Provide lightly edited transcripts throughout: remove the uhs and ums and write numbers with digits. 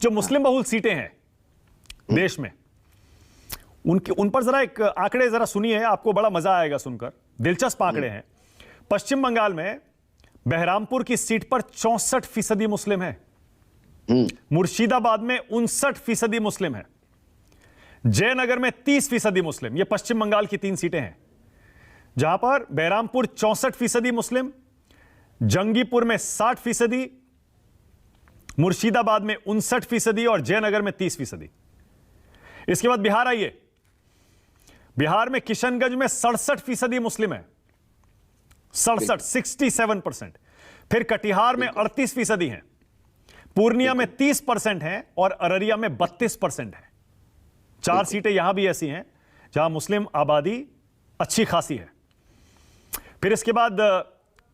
जो मुस्लिम बहुल सीटें हैं देश में, उन पर जरा एक आंकड़े जरा सुनिए, आपको बड़ा मजा आएगा सुनकर। दिलचस्प आंकड़े हैं। पश्चिम बंगाल में बहरामपुर की सीट पर 64% मुस्लिम है, मुर्शिदाबाद में 59% मुस्लिम है, जयनगर में 30% मुस्लिम। ये पश्चिम बंगाल की 3 सीटें हैं जहां पर बहरामपुर 64% मुस्लिम, जंगीपुर में 60%, मुर्शिदाबाद में 59% और जयनगर में 30%। इसके बाद बिहार आइए। बिहार में किशनगंज में 67% मुस्लिम है, 67%। फिर कटिहार में 38% हैं, पूर्णिया में 30% हैं और अररिया में 32% है। 4 सीटें यहां भी ऐसी हैं जहां मुस्लिम आबादी अच्छी खासी है। फिर इसके बाद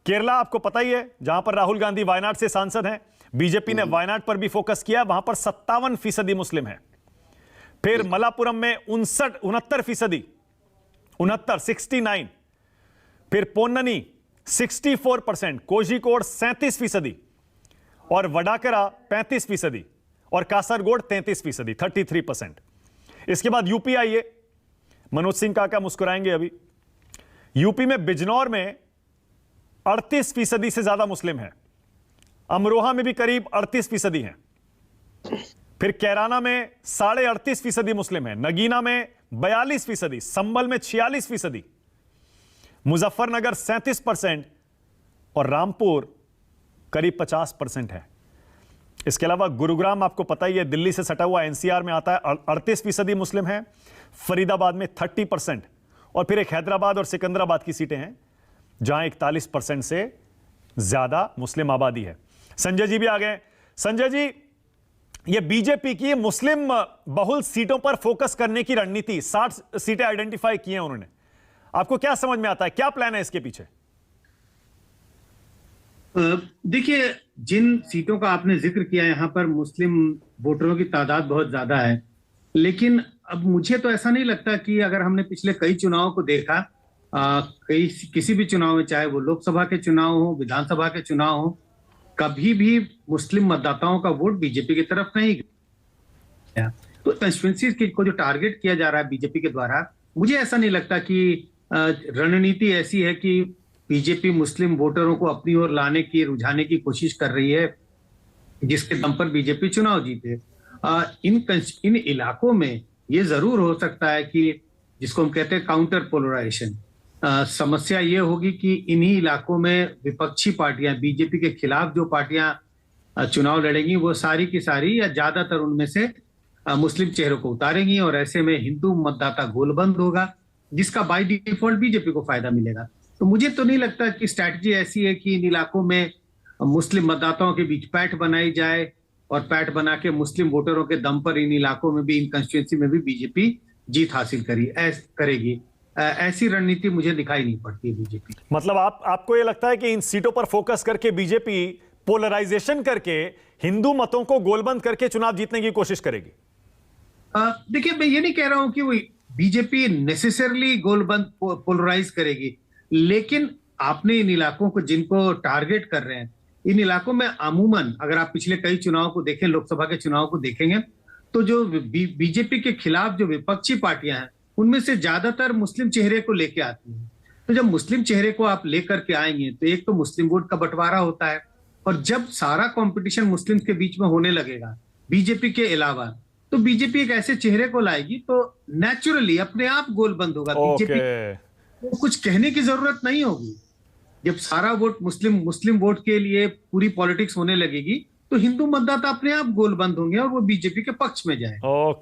केरला आपको पता ही है, जहां पर राहुल गांधी वायनाड से सांसद हैं। बीजेपी ने वायनाड पर भी फोकस किया, वहां पर 57% मुस्लिम है। फिर मलापुरम में 69%, 69। फिर पोन्ननी 64%, कोझिकोड 37% और वडाकरा 35% और कासरगोड 33%, 33%। इसके बाद यूपी आइए। मनोज सिंह काका मुस्कुराएंगे अभी। यूपी में बिजनौर में 38% से ज्यादा मुस्लिम है, अमरोहा में भी करीब 38% हैं। फिर कैराना में 38.5% मुस्लिम है, नगीना में 42%, संभल में 46%, मुजफ्फरनगर 37% और रामपुर करीब 50% है। इसके अलावा गुरुग्राम आपको पता ही है, दिल्ली से सटा हुआ, एनसीआर में आता है, 38% मुस्लिम है। फरीदाबाद में 30% और फिर एक हैदराबाद और सिकंदराबाद की सीटें हैं जहां 41% से ज्यादा मुस्लिम आबादी है। संजय जी भी आ गए। संजय जी, ये बीजेपी की मुस्लिम बहुल सीटों पर फोकस करने की रणनीति, 60 सीटें आइडेंटिफाई की हैं उन्होंने, आपको क्या समझ में आता है, क्या प्लान है इसके पीछे? देखिए, जिन सीटों का आपने जिक्र किया, यहां पर मुस्लिम वोटरों की तादाद बहुत ज्यादा है, लेकिन अब मुझे तो ऐसा नहीं लगता कि अगर हमने पिछले कई चुनावों को देखा, किसी भी चुनाव में, चाहे वो लोकसभा के चुनाव हो, विधानसभा के चुनाव हो, कभी भी मुस्लिम मतदाताओं का वोट बीजेपी की तरफ नहीं गया। तो कंस्टिट्यूएंसी को जो टारगेट किया जा रहा है बीजेपी के द्वारा, मुझे ऐसा नहीं लगता कि रणनीति ऐसी है कि बीजेपी मुस्लिम वोटरों को अपनी ओर लाने की, रुझाने की कोशिश कर रही है जिसके दम पर बीजेपी चुनाव जीते। इन इलाकों में ये जरूर हो सकता है कि जिसको हम कहते हैं काउंटर पोलराइजेशन, समस्या ये होगी कि इन्हीं इलाकों में विपक्षी पार्टियां, बीजेपी के खिलाफ जो पार्टियां चुनाव लड़ेंगी, वो सारी की सारी या ज्यादातर उनमें से मुस्लिम चेहरों को उतारेंगी और ऐसे में हिंदू मतदाता गोलबंद होगा, जिसका बाय डिफॉल्ट बीजेपी को फायदा मिलेगा। तो मुझे तो नहीं लगता कि स्ट्रैटेजी ऐसी है कि इन इलाकों में मुस्लिम मतदाताओं के बीच पैठ बनाई जाए और पैठ बना के मुस्लिम वोटरों के दम पर इन इलाकों में भी, इन कंस्टिट्यूएंसी में भी बीजेपी जीत हासिल करेगी। ऐसी रणनीति मुझे दिखाई नहीं पड़ती है बीजेपी। मतलब आपको यह लगता है कि इन सीटों पर फोकस करके बीजेपी पोलराइजेशन करके हिंदू मतों को गोलबंद करके चुनाव जीतने की कोशिश करेगी? देखिए, मैं ये नहीं कह रहा हूं कि वो बीजेपी नेसेसरली गोलबंद पोलराइज करेगी, लेकिन आपने इन इलाकों को, जिनको टारगेट कर रहे हैं, इन इलाकों में अमूमन अगर आप पिछले कई चुनाव को देखें, लोकसभा के चुनाव को देखेंगे, तो जो बीजेपी के खिलाफ जो विपक्षी पार्टियां हैं, उनमें से ज्यादातर मुस्लिम चेहरे को लेके आती हैं। तो जब मुस्लिम चेहरे को आप लेकर के आएंगे तो एक तो मुस्लिम वोट का बंटवारा होता है, और जब सारा कंपटीशन मुस्लिम के बीच में होने लगेगा बीजेपी के अलावा, तो बीजेपी एक ऐसे चेहरे को लाएगी तो नेचुरली अपने आप गोलबंद होगा। बीजेपी को कुछ कहने की जरूरत नहीं होगी। जब सारा वोट मुस्लिम वोट के लिए पूरी पॉलिटिक्स होने लगेगी, तो हिंदू मतदाता अपने आप गोलबंद होंगे और वो बीजेपी के पक्ष में जाए।